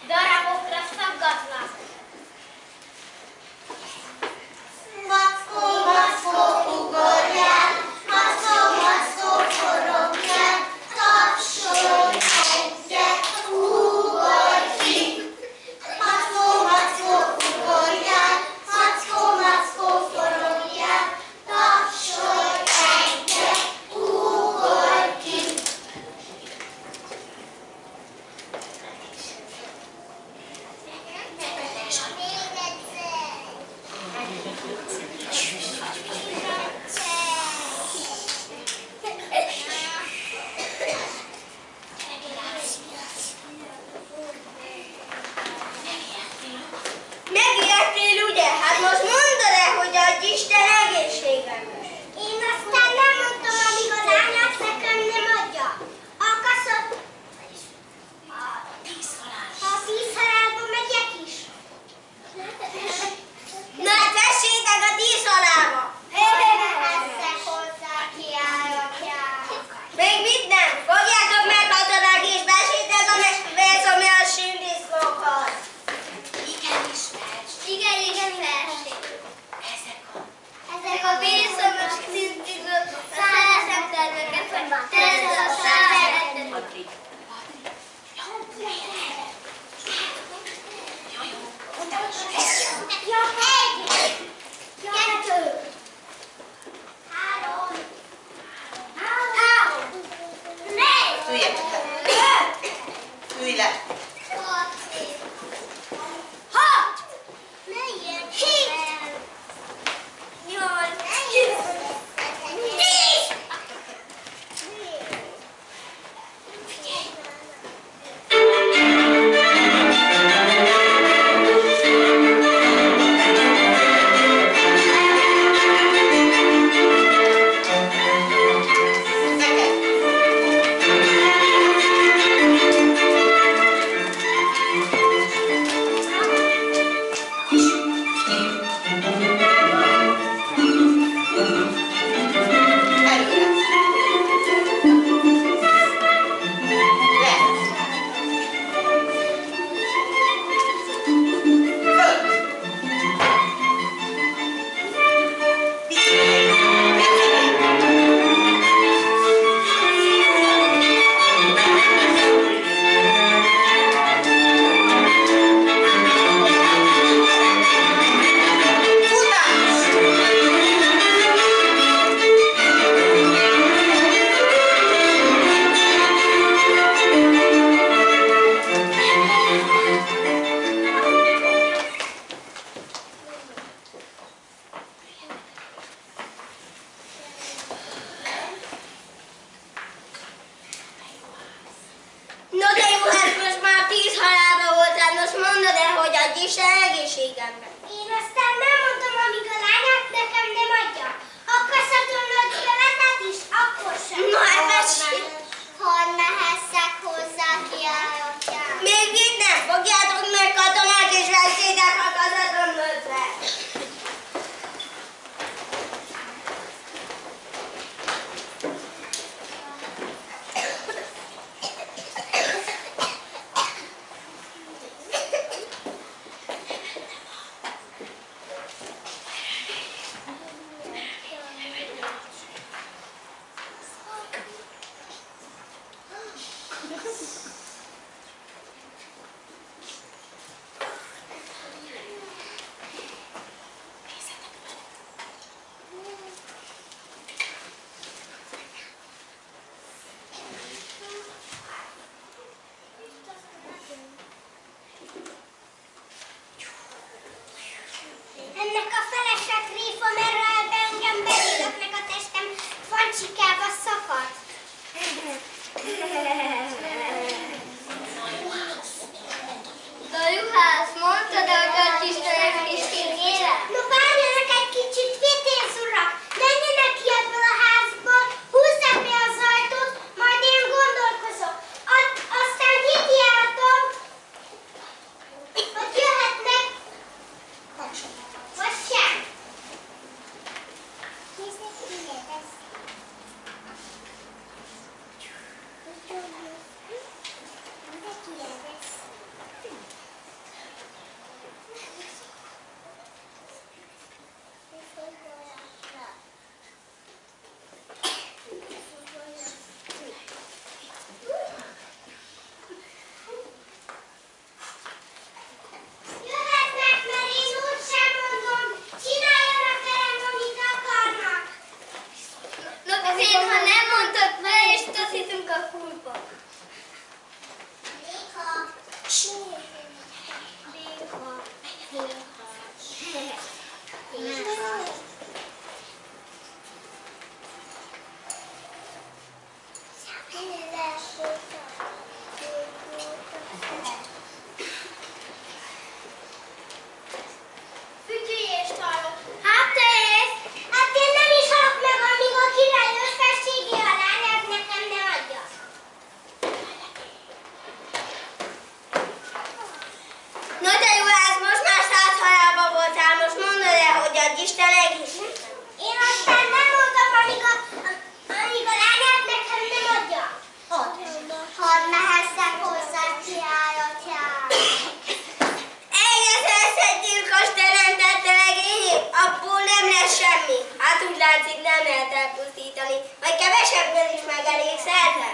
Darabokra szaggatva. Na Juhász, mondtad, hogy a Istenek kis kérem? No várjanak egy kicsit, vitéz urak! Menjenek ki ebből a házból, húzzák be az ajtót, majd én gondolkozok. Aztán kikiáltom, hogy jöhetnek, vagy sem. Jöhetnek, mert én úgysem mondom, csináljanak velem, amit akarnak. No azért, ha nem mondtad be, és taszítunk a kulba. Fütyülést hallok. Hát én nem is halok meg, amíg a király összességé a lányát nekem ne adja. No de Juhász, most már 100 halálba voltál, most mondod el, hogy adj Isten egészséget. Én aztán nem mondom, amíg a lányát nekem nem adja. Hadd mehesszek hozzá, kiállotjál. Egész egy gyilkos teremtette meg én, abból nem lesz semmi. Hát úgy látszik, nem lehet elpusztítani, vagy kevesebből is megelégszerze.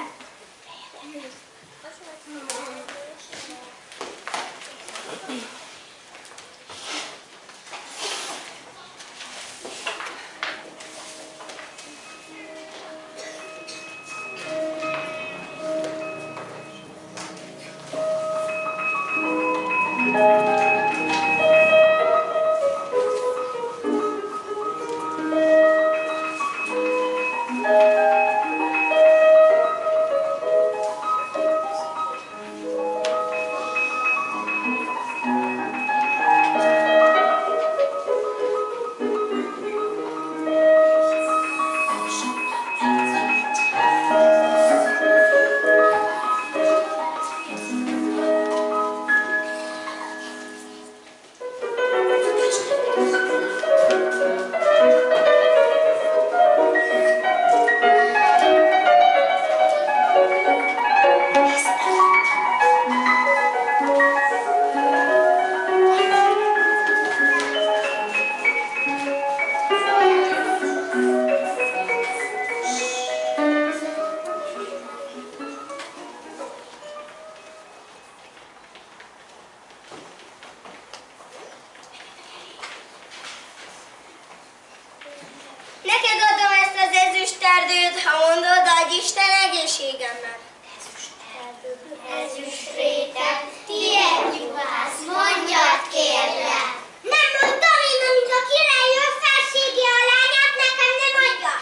Neked adom ezt az ezüsterdőt, ha mondod, adj Isten egészségemnek. Ezüstréten, tiéd, Juhász, mondjad kérlek. Nem mondtam én, amíg a király összességé a lányát nekem nem adja.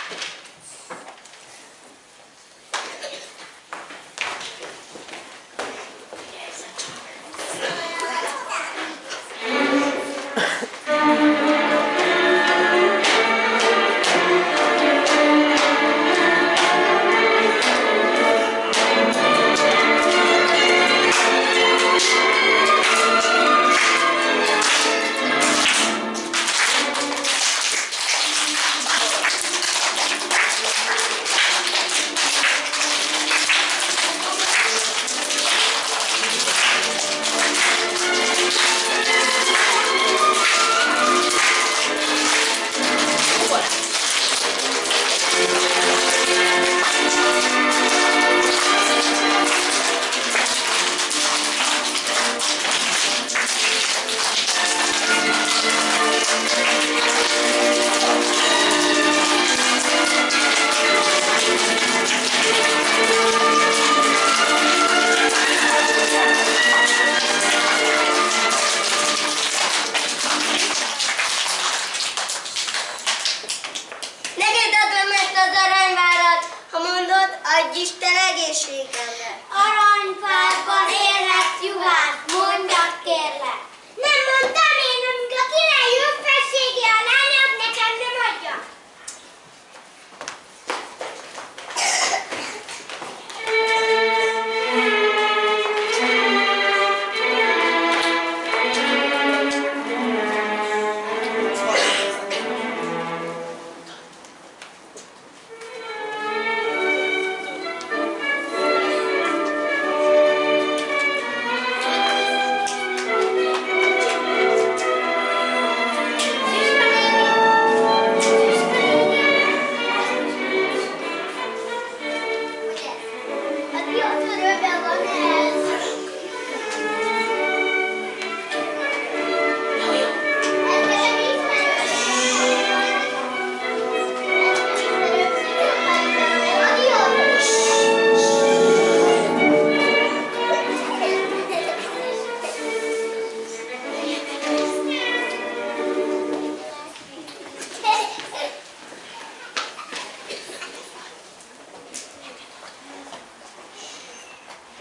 Neked adom ezt az aranyvárat, ha mondod, Adj Isten egészségemre! Aranyfákban élhetsz, juhász, mondjad kérlek! Nem mondtam én, amíg a király jobb felsége a lányát nekem nem adja!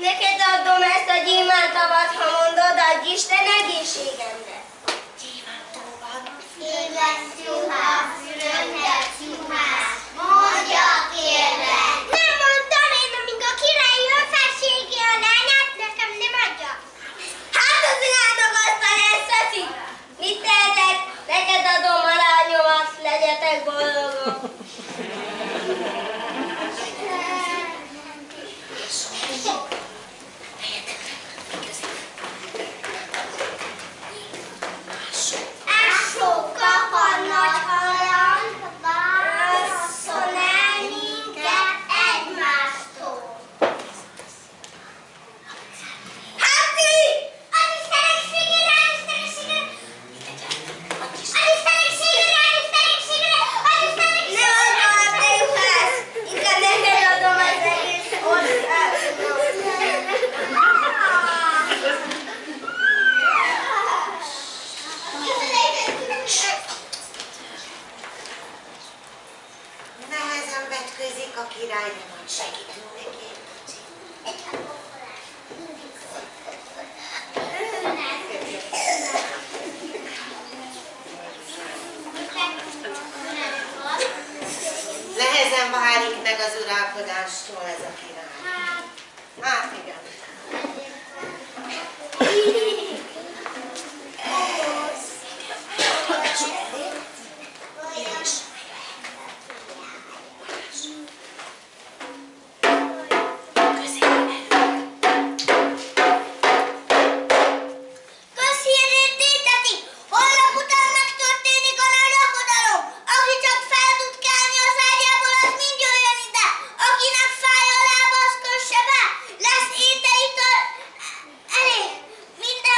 Neked adom ezt a gyémántavat, ha mondod, adj Isten egészségemre. Édes juhász, röngyes juhász, mondja kérlek! Nem mondtam én, amíg a király jobb felsége a lányát nekem nem adja! Hát az irátok azt a leszeszit! Mit tehetek? Neked adom a lányomat, legyetek boldogok! Ásó, kapa, nagy halang, válasszon el minket egymástól! Házi! Az istenegségére, az istenegségére! Az istenegségére, az istenegségére, az istenegségére! Ne mondom a te juhász! Inkább neked adom az egész országot! Nehezen vetközik a király, de majd segítünk neki. Nehezen válik meg az uralkodástól ez a király. Hát igen. Közhírértétetik! Holnap után megtörténik a nagy lakodalom! Aki csak fel tud kelni az ágyából, az mind jöjjön ide! Akinek fáj a lába, az kösse be! Lesz étel, ital elég! Minden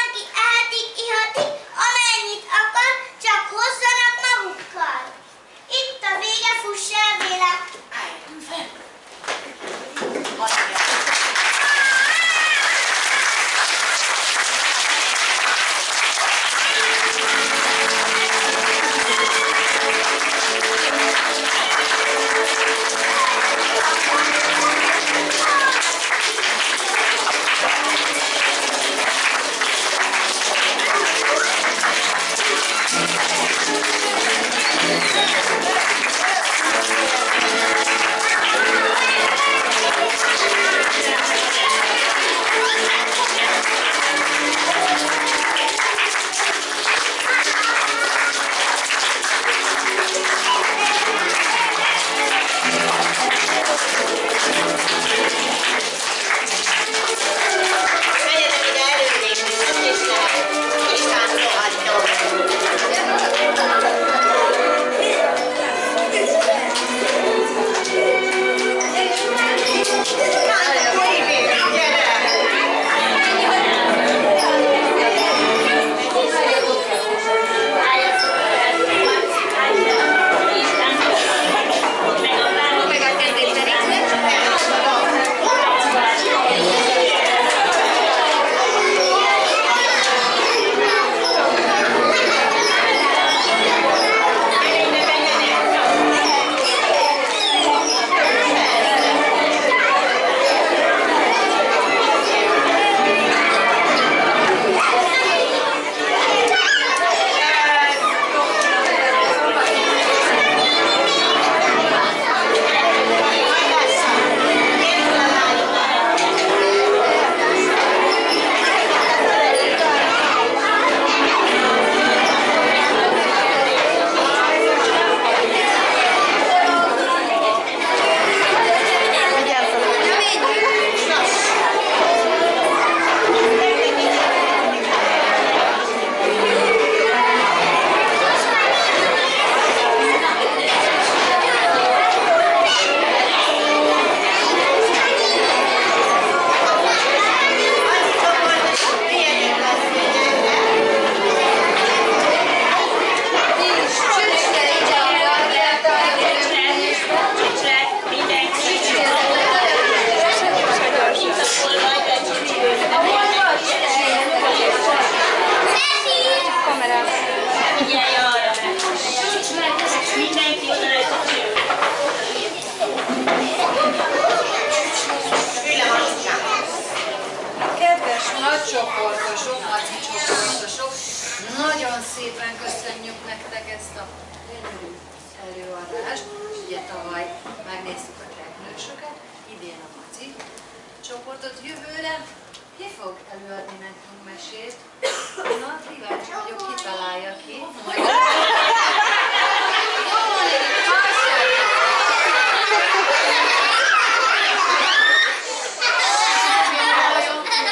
Nagyon szépen köszönjük nektek ezt a gyönyörű előadást. Ugye tavaly megnéztük a teknősöket, idén a Maci csoportot. Jövőre ki fog előadni nekünk mesét? Na, kíváncsi vagyok, ki találja ki.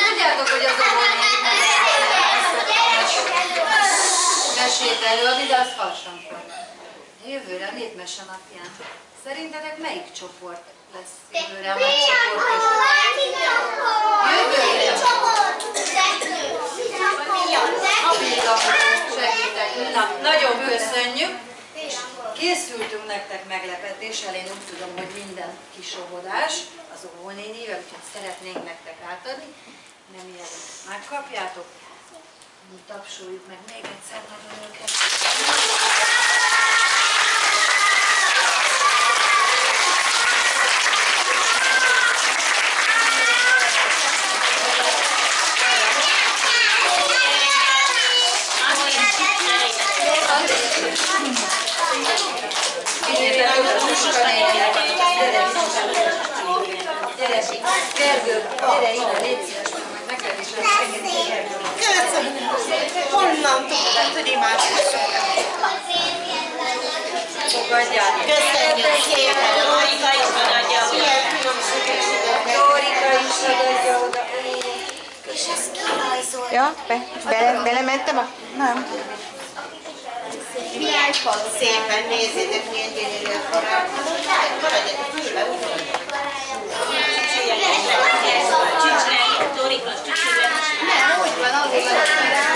Tudjátok, hogy az mesét előadni, de az farsankor. Jövőre a Népmese napján. Szerintetek melyik csoport lesz jövőre a megcsoportos? Jövőre! Segítek. Na, nagyon köszönjük. Készültünk nektek meglepetéssel, én úgy tudom, hogy minden kis óvodás az óvónénivel, úgyhogy szeretnénk nektek átadni. Nem mielőtt megkapjátok. Tapsoljuk meg még egyszer nagyon őket. Gergő, gyere ide, légy szíves, meg neked is segíteni. Köszönöm szépen! Honnan tudtad, hogy imádkozzak? Fogadjál! Köszönjük szépen! Dorika is adja oda! Dorika is adja oda! És ezt kirajzolt. Ja, belementem a... Nem. Szépen nézzétek, milyen gyönyörű a korán. Maradjatok fülbe, úgy Dorika, Nem, úgy van, azért van.